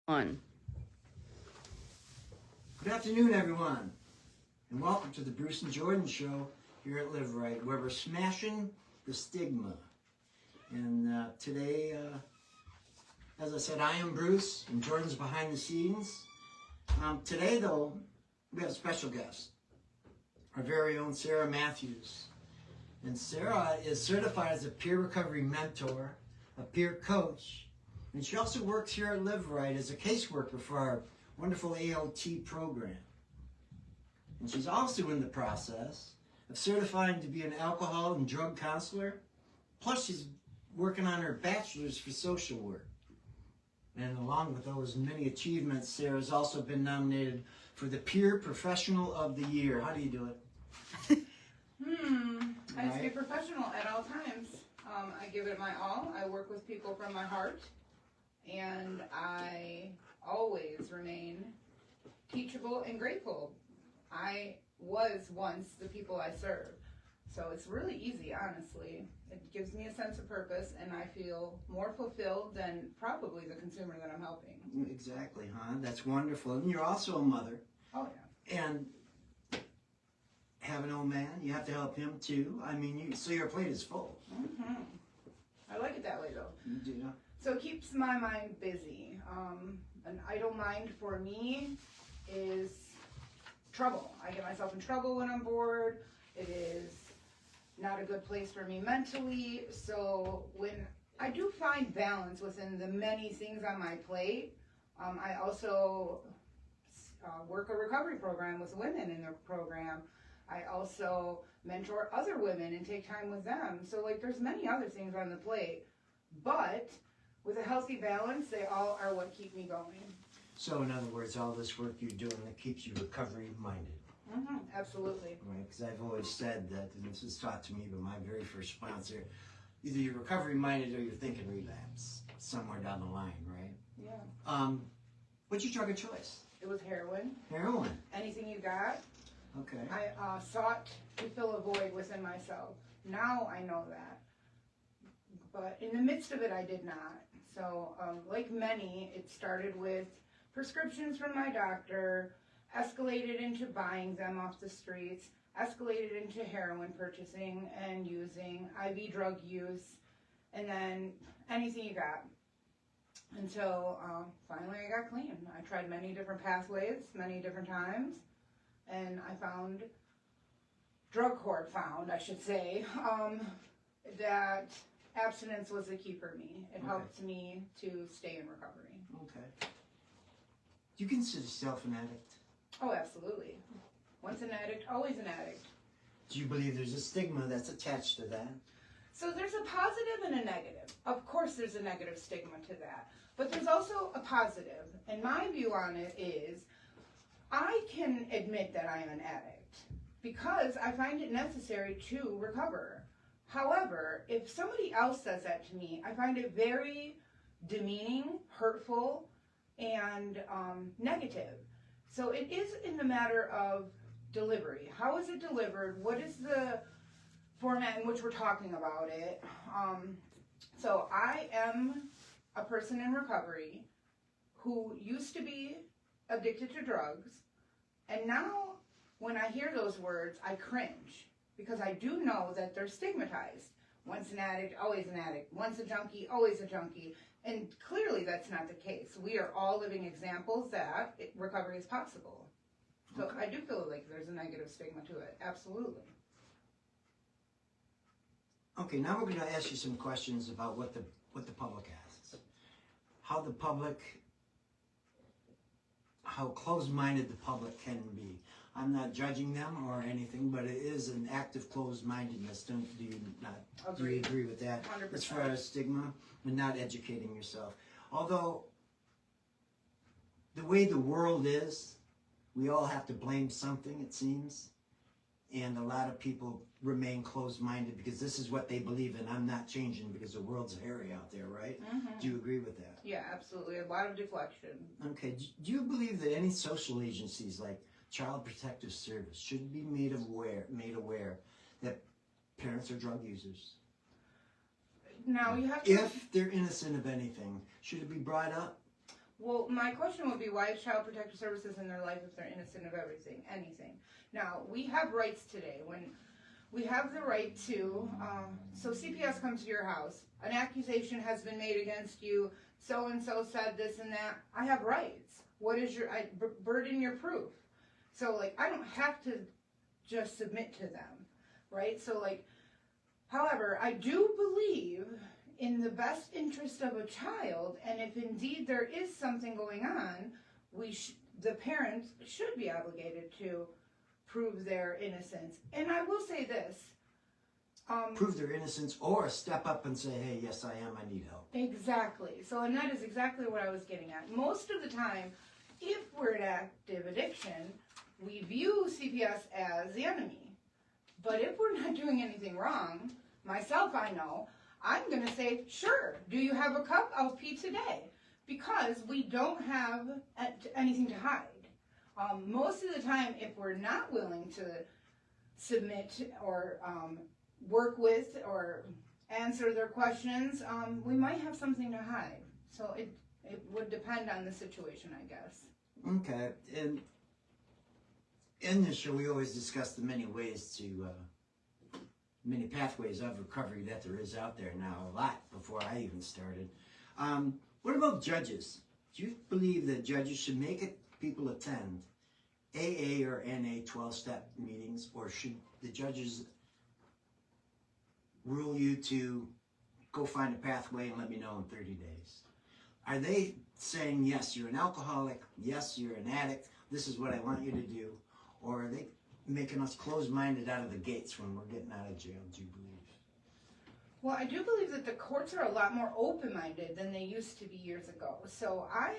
On. Good afternoon, everyone, and welcome to the Bruce and Jordan Show here at Live Right, where we're smashing the stigma. And today, as I said, I am Bruce, and Jordan's behind the scenes. Today, though, we have a special guest, our very own Sarah Matthews. And Sarah is certified as a peer recovery mentor, a peer coach, and she also works here at Live Right as a caseworker for our wonderful ALT program. And she's also in the process of certifying to be an alcohol and drug counselor. Plus, she's working on her bachelor's for social work. And along with those many achievements, Sarah's also been nominated for the Peer Professional of the Year. How do you do it? I stay professional at all times. I give it my all. I work with people from my heart. And I always remain teachable and grateful. I was once the people I serve. So it's really easy, honestly. It gives me a sense of purpose, and I feel more fulfilled than probably the consumer that I'm helping. Exactly, huh? That's wonderful. And you're also a mother. Oh, yeah. And have an old man, you have to help him too. I mean, so your plate is full. Mm-hmm. I like it that way, though. You do. So it keeps my mind busy. An idle mind for me is trouble. I get myself in trouble when I'm bored. It is not a good place for me mentally. So when I do find balance within the many things on my plate, I also work a recovery program with women in the program. I also mentor other women and take time with them. So there's many other things on the plate, but with a healthy balance, they all are what keep me going. So in other words, all this work you're doing that keeps you recovery-minded. Mm-hmm, absolutely. Right, because I've always said that, and this was taught to me by my very first sponsor, either you're recovery-minded or you're thinking relapse somewhere down the line, right? Yeah. What's your drug of choice? It was heroin. Heroin. Anything you got. Okay. I sought to fill a void within myself. Now I know that. But in the midst of it, I did not. So, like many, it started with prescriptions from my doctor, escalated into buying them off the streets, escalated into heroin purchasing and using, IV drug use, and then anything you got. Until finally I got clean. I tried many different pathways, many different times, and I found, drug court found, I should say, that abstinence was the key for me. It helped me to stay in recovery. Okay. Do you consider yourself an addict? Oh, absolutely. Once an addict, always an addict. Do you believe there's a stigma that's attached to that? So there's a positive and a negative. Of course there's a negative stigma to that. But there's also a positive. And my view on it is, I can admit that I am an addict because I find it necessary to recover. However, if somebody else says that to me, I find it very demeaning, hurtful, and negative. So it is in the matter of delivery. How is it delivered? What is the format in which we're talking about it? So I am a person in recovery who used to be addicted to drugs, and now when I hear those words, I cringe. Because I do know that they're stigmatized. Once an addict, always an addict. Once a junkie, always a junkie. And clearly that's not the case. We are all living examples that recovery is possible. So I do feel like there's a negative stigma to it. Absolutely. Okay, now we're going to ask you some questions about what the public asks. How closed-minded the public can be. I'm not judging them or anything, but it is an act of closed-mindedness. Do you agree with that? 100%. As far as stigma and not educating yourself. Although, the way the world is, we all have to blame something, it seems. And a lot of people remain closed-minded because this is what they believe in. I'm not changing because the world's hairy out there, right? Mm-hmm. Do you agree with that? Yeah, absolutely. A lot of deflection. Okay. Do you believe that any social agencies like Child Protective Service should be made aware that parents are drug users? Now you have to... If they're innocent of anything, should it be brought up? Well, my question would be, why is Child Protective Services in their life if they're innocent of anything? Now, we have rights today. When we have the right to, so CPS comes to your house, an accusation has been made against you, so-and-so said this and that, I have rights. What is burden your proof? So, like, I don't have to just submit to them, right? So, like, however, I do believe in the best interest of a child, and if indeed there is something going on, the parents should be obligated to prove their innocence. And I will say this. Prove their innocence or step up and say, hey, yes, I am, I need help. Exactly. So, and that is exactly what I was getting at. Most of the time, if we're in active addiction, we view CPS as the enemy. But if we're not doing anything wrong, myself, I know, I'm going to say, sure, do you have a cup? I'll pee today. Because we don't have anything to hide. Most of the time, if we're not willing to submit or work with or answer their questions, we might have something to hide. So it would depend on the situation, I guess. Okay. And in this show, we always discuss the many ways to, many pathways of recovery that there is out there now, a lot before I even started. What about judges? Do you believe that judges should make it people attend AA or NA 12-step meetings, or should the judges rule you to go find a pathway and let me know in 30 days? Are they saying, yes, you're an alcoholic, yes, you're an addict, this is what I want you to do, or are they making us closed-minded out of the gates when we're getting out of jail, do you believe? Well, I do believe that the courts are a lot more open-minded than they used to be years ago. So I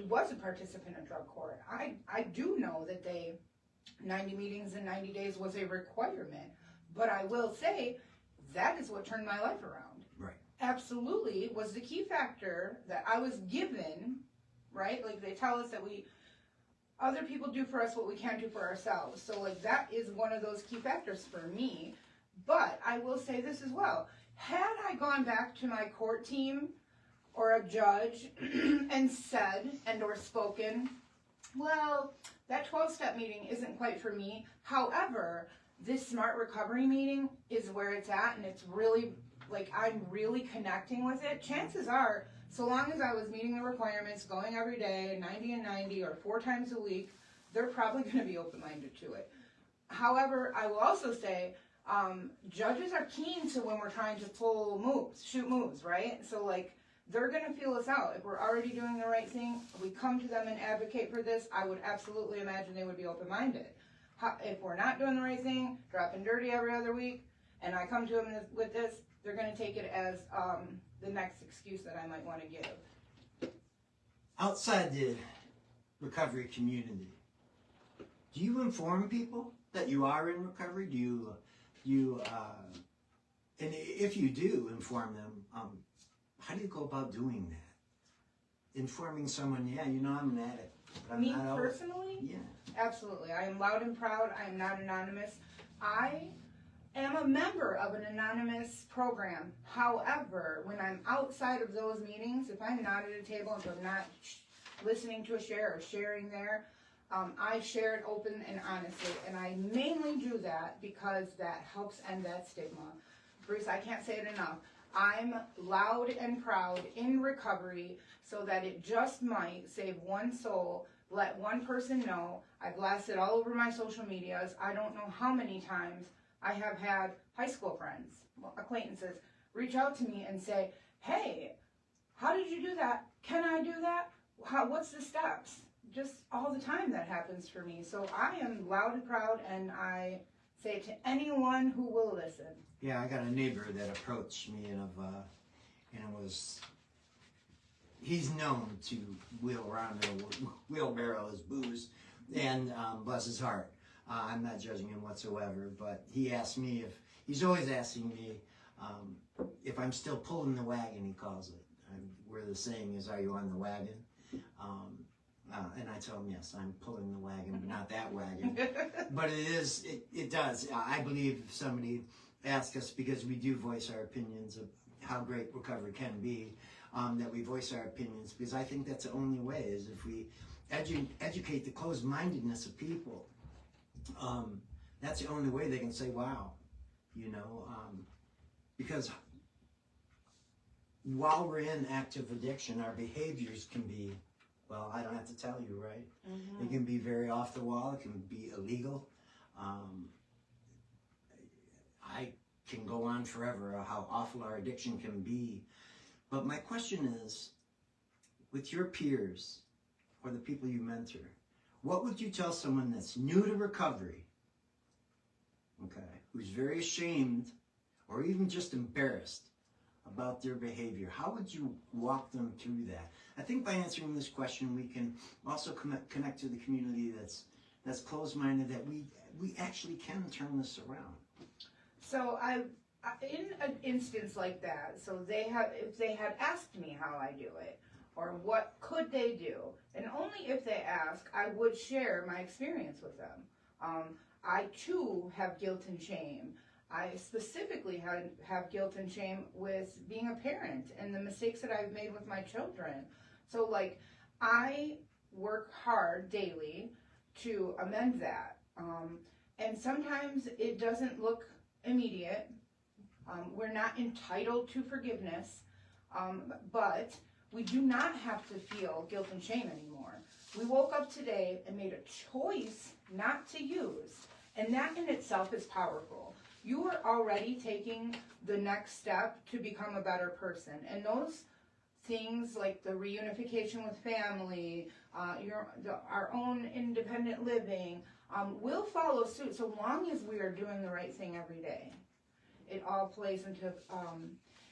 was a participant in drug court. I do know that 90 meetings in 90 days was a requirement. But I will say that is what turned my life around. Right. Absolutely was the key factor that I was given, right? Like they tell us that other people do for us what we can't do for ourselves. So like that is one of those key factors for me. But I will say this as well. Had I gone back to my court team or a judge and said and or spoken, well, that 12-step meeting isn't quite for me. However, this smart recovery meeting is where it's at, and it's really, like, I'm really connecting with it. Chances are, so long as I was meeting the requirements, going every day, 90 and 90, or 4 times a week, they're probably going to be open-minded to it. However, I will also say, judges are keen to when we're trying to shoot moves, right? So, like, they're going to feel us out. If we're already doing the right thing, we come to them and advocate for this, I would absolutely imagine they would be open-minded. If we're not doing the right thing, dropping dirty every other week, and I come to them with this, they're going to take it as the next excuse that I might want to give. Outside the recovery community, do you inform people that you are in recovery? Do you and if you do inform them, how do you go about doing that? Informing someone, yeah, you know, I'm an addict. But Me personally? Yeah. Absolutely. I am loud and proud. I am not anonymous. I am a member of an anonymous program. However, when I'm outside of those meetings, if I'm not at a table, if I'm not listening to a share or sharing there, I share it open and honestly. And I mainly do that because that helps end that stigma. Bruce, I can't say it enough. I'm loud and proud in recovery so that it just might save one soul, let one person know. I blast it all over my social medias. I don't know how many times I have had high school friends, acquaintances, reach out to me and say, hey, how did you do that? Can I do that? What's the steps? Just all the time that happens for me. So I am loud and proud, and I say to anyone who will listen. Yeah, I got a neighbor that approached me, and he's known to wheel around a wheelbarrow his booze, and bless his heart. I'm not judging him whatsoever, but he asked me he's always asking me if I'm still pulling the wagon, he calls it. Where the saying is, are you on the wagon? And I tell him, yes, I'm pulling the wagon, but not that wagon. But it does. I believe if somebody asks us, because we do voice our opinions of how great recovery can be, that we voice our opinions, because I think that's the only way, is if we educate the closed-mindedness of people. That's the only way they can say, wow, because while we're in active addiction, our behaviors can be, well, I don't have to tell you, right? Mm-hmm. It can be very off the wall. It can be illegal. I can go on forever how awful our addiction can be. But my question is, with your peers or the people you mentor, what would you tell someone that's new to recovery, okay, who's very ashamed or even just embarrassed about their behavior? How would you walk them through that? I think by answering this question, we can also connect to the community that's closed-minded, that we actually can turn this around. So in an instance like that, so if they had asked me how I do it, or what could they do, and only if they ask, I would share my experience with them. I too have guilt and shame. I specifically have guilt and shame with being a parent and the mistakes that I've made with my children. So I work hard daily to amend that. And sometimes it doesn't look immediate. We're not entitled to forgiveness, but we do not have to feel guilt and shame anymore. We woke up today and made a choice not to use, and that in itself is powerful. You are already taking the next step to become a better person, and those things like the reunification with family, our own independent living, will follow suit so long as we are doing the right thing every day. It all plays into,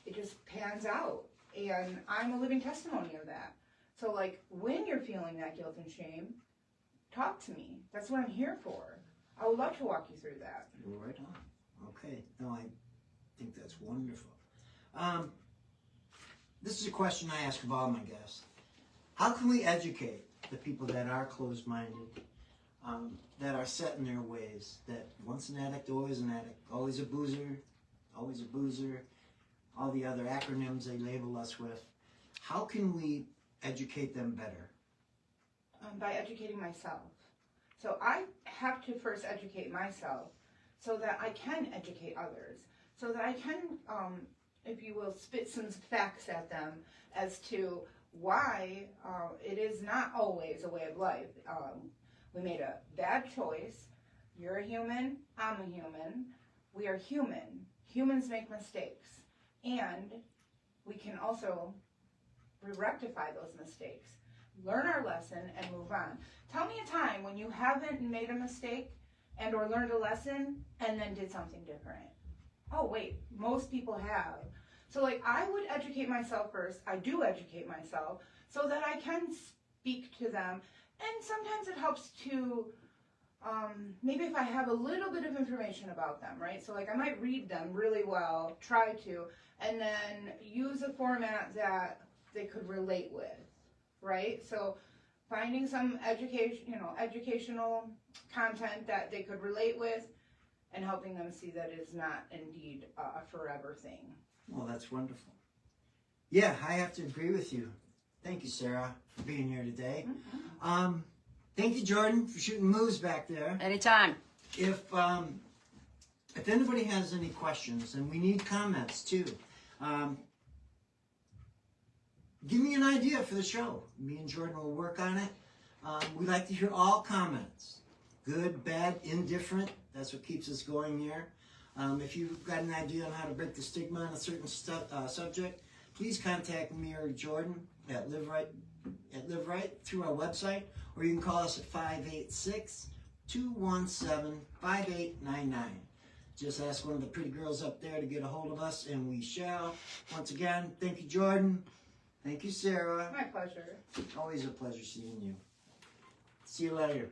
it just pans out. And I'm a living testimony of that. So when you're feeling that guilt and shame, talk to me. That's what I'm here for. I would love to walk you through that. Right on. Okay. No, I think that's wonderful. This is a question I ask of all my guests. How can we educate the people that are closed-minded, that are set in their ways, that once an addict, always an addict, always a boozer, all the other acronyms they label us with? How can we educate them better? By educating myself. So I have to first educate myself so that I can educate others, so that I can, if you will, spit some facts at them as to why it is not always a way of life. We made a bad choice. You're a human, I'm a human. We are human. Humans make mistakes. And we can also rectify those mistakes, learn our lesson, and move on. Tell me a time when you haven't made a mistake and or learned a lesson and then did something different. Oh, wait, most people have. So I would educate myself first. I do educate myself so that I can speak to them. And sometimes it helps to, maybe if I have a little bit of information about them, right? So I might read them really well, try to, and then use a format that they could relate with, right? So finding some educational content that they could relate with and helping them see that it is not indeed a forever thing. Well, that's wonderful. Yeah, I have to agree with you. Thank you, Sarah, for being here today. Mm-hmm. Thank you, Jordan, for shooting moves back there. Anytime. If anybody has any questions, and we need comments too, give me an idea for the show. Me and Jordan will work on it. We'd like to hear all comments. Good, bad, indifferent. That's what keeps us going here. If you've got an idea on how to break the stigma on a certain subject, please contact me or Jordan at Live Right through our website, or you can call us at 586-217-5899. Just ask one of the pretty girls up there to get a hold of us, and we shall. Once again, thank you, Jordan. Thank you, Sarah. My pleasure. Always a pleasure seeing you. See you later.